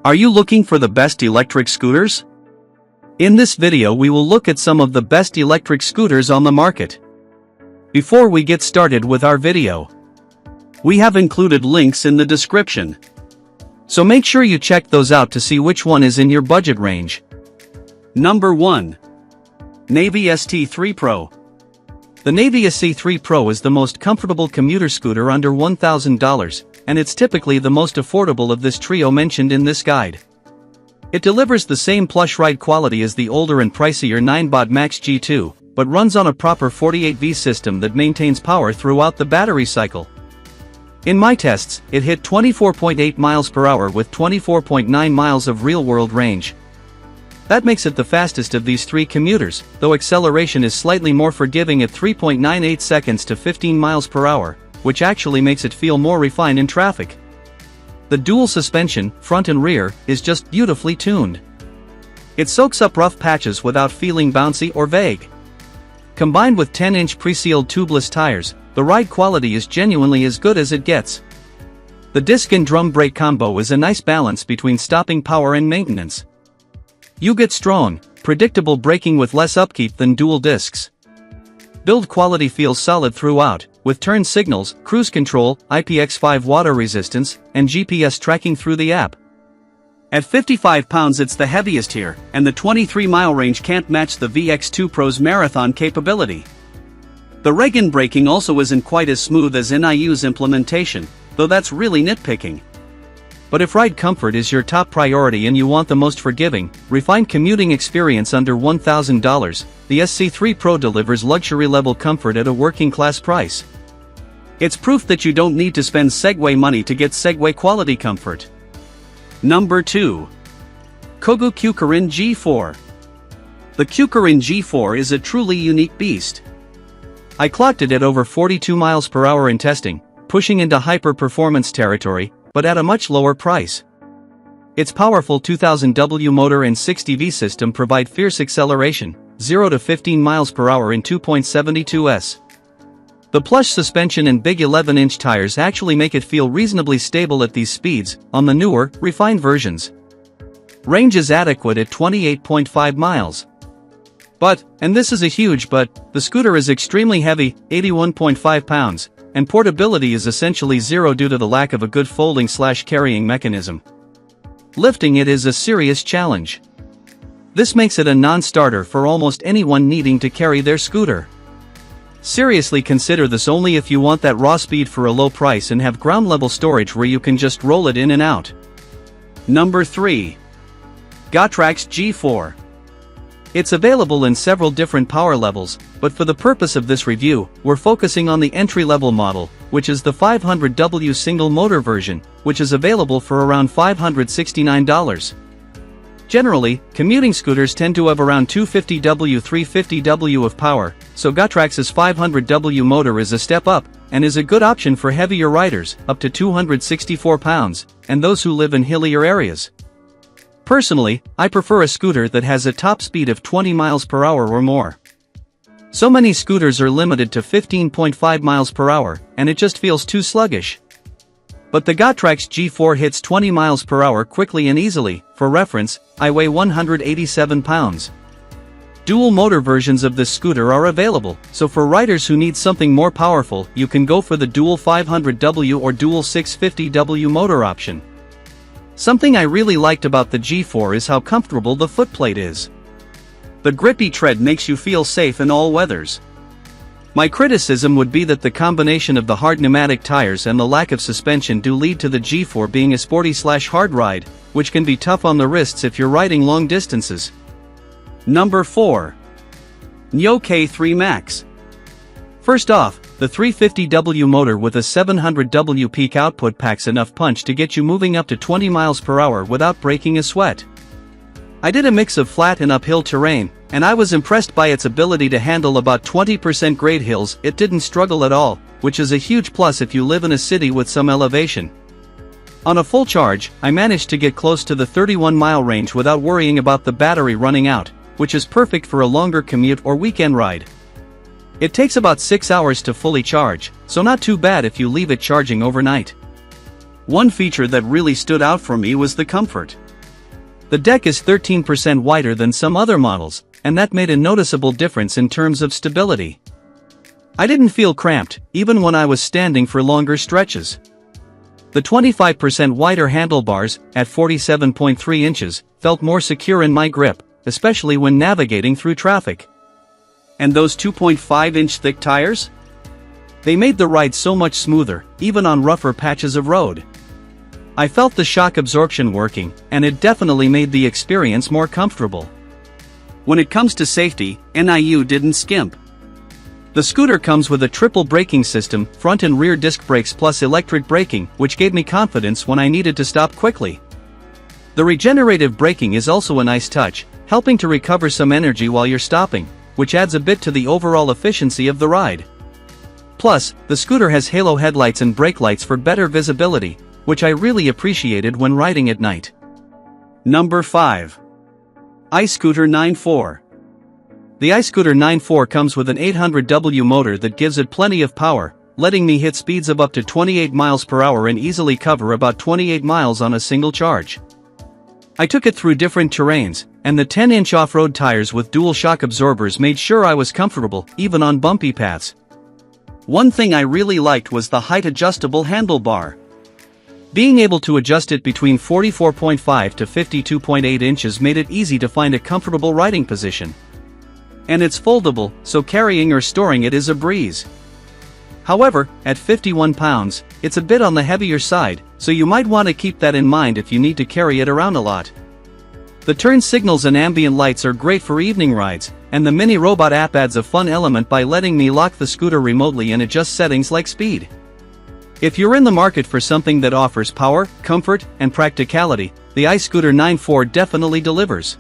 Are you looking for the best electric scooters? In this video we will look at some of the best electric scooters on the market. Before we get started with our video, we have included links in the description. So make sure you check those out to see which one is in your budget range. Number 1. Navee ST3 Pro. The Navee ST3 Pro is the most comfortable commuter scooter under $1,000, and it's typically the most affordable of this trio mentioned in this guide. It delivers the same plush ride quality as the older and pricier 9 Max G2, but runs on a proper 48V system that maintains power throughout the battery cycle. In my tests, it hit 24.8 miles per hour with 24.9 miles of real-world range. That makes it the fastest of these three commuters, though acceleration is slightly more forgiving at 3.98 seconds to 15 miles per hour, which actually makes it feel more refined in traffic. The dual suspension, front and rear, is just beautifully tuned. It soaks up rough patches without feeling bouncy or vague. Combined with 10-inch pre-sealed tubeless tires, the ride quality is genuinely as good as it gets. The disc and drum brake combo is a nice balance between stopping power and maintenance. You get strong, predictable braking with less upkeep than dual discs. Build quality feels solid throughout, with turn signals, cruise control, IPX5 water resistance, and GPS tracking through the app. At 55 pounds it's the heaviest here, and the 23-mile range can't match the VX2 Pro's marathon capability. The reg-in braking also isn't quite as smooth as Niu's implementation, though that's really nitpicking. But if ride comfort is your top priority and you want the most forgiving, refined commuting experience under $1,000, the ST3 Pro delivers luxury-level comfort at a working-class price. It's proof that you don't need to spend Segway money to get Segway quality comfort. Number 2. Kugoo Kukirin G4. The Kukirin G4 is a truly unique beast. I clocked it at over 42 miles per hour in testing, pushing into hyper-performance territory, but at a much lower price. Its powerful 2000W motor and 60V system provide fierce acceleration, 0 to 15 miles per hour in 2.72s. The plush suspension and big 11-inch tires actually make it feel reasonably stable at these speeds, on the newer, refined versions. Range is adequate at 28.5 miles. But, and this is a huge but, the scooter is extremely heavy, 81.5 pounds, and portability is essentially zero due to the lack of a good folding/carrying mechanism. Lifting it is a serious challenge. This makes it a non-starter for almost anyone needing to carry their scooter. Seriously consider this only if you want that raw speed for a low price and have ground-level storage where you can just roll it in and out. Number 3. Gotrax G4. It's available in several different power levels, but for the purpose of this review, we're focusing on the entry-level model, which is the 500W single-motor version, which is available for around $569. Generally, commuting scooters tend to have around 250W 350W of power, so Gotrax's 500W motor is a step up, and is a good option for heavier riders, up to 264 pounds, and those who live in hillier areas. Personally, I prefer a scooter that has a top speed of 20 miles per hour or more. So many scooters are limited to 15.5 miles per hour, and it just feels too sluggish. But the Gotrax G4 hits 20 miles per hour quickly and easily. For reference, I weigh 187 pounds. Dual motor versions of this scooter are available, so for riders who need something more powerful, you can go for the dual 500W or dual 650W motor option. Something I really liked about the G4 is how comfortable the footplate is. The grippy tread makes you feel safe in all weathers. My criticism would be that the combination of the hard pneumatic tires and the lack of suspension do lead to the G4 being a sporty/hard ride, which can be tough on the wrists if you're riding long distances. Number 4. Niu K3 Max. First off, the 350W motor with a 700W peak output packs enough punch to get you moving up to 20 miles per hour without breaking a sweat. I did a mix of flat and uphill terrain, and I was impressed by its ability to handle about 20% grade hills. It didn't struggle at all, which is a huge plus if you live in a city with some elevation. On a full charge, I managed to get close to the 31-mile range without worrying about the battery running out, which is perfect for a longer commute or weekend ride. It takes about 6 hours to fully charge, so not too bad if you leave it charging overnight. One feature that really stood out for me was the comfort. The deck is 13% wider than some other models, and that made a noticeable difference in terms of stability. I didn't feel cramped, even when I was standing for longer stretches. The 25% wider handlebars, at 47.3 inches, felt more secure in my grip, especially when navigating through traffic. And those 2.5-inch thick tires? They made the ride so much smoother, even on rougher patches of road. I felt the shock absorption working, and it definitely made the experience more comfortable. When it comes to safety, Niu didn't skimp. The scooter comes with a triple braking system, front and rear disc brakes plus electric braking, which gave me confidence when I needed to stop quickly. The regenerative braking is also a nice touch, helping to recover some energy while you're stopping, which adds a bit to the overall efficiency of the ride. Plus, the scooter has halo headlights and brake lights for better visibility, which I really appreciated when riding at night. Number 5. iScooter 9.4. The iScooter 9.4 comes with an 800W motor that gives it plenty of power, letting me hit speeds of up to 28 miles per hour and easily cover about 28 miles on a single charge. I took it through different terrains, and the 10-inch off-road tires with dual shock absorbers made sure I was comfortable, even on bumpy paths. One thing I really liked was the height-adjustable handlebar. Being able to adjust it between 44.5 to 52.8 inches made it easy to find a comfortable riding position. And it's foldable, so carrying or storing it is a breeze. However, at 51 pounds, it's a bit on the heavier side, so you might want to keep that in mind if you need to carry it around a lot. The turn signals and ambient lights are great for evening rides, and the mini robot app adds a fun element by letting me lock the scooter remotely and adjust settings like speed. If you're in the market for something that offers power, comfort, and practicality, the iScooter 9.4 definitely delivers.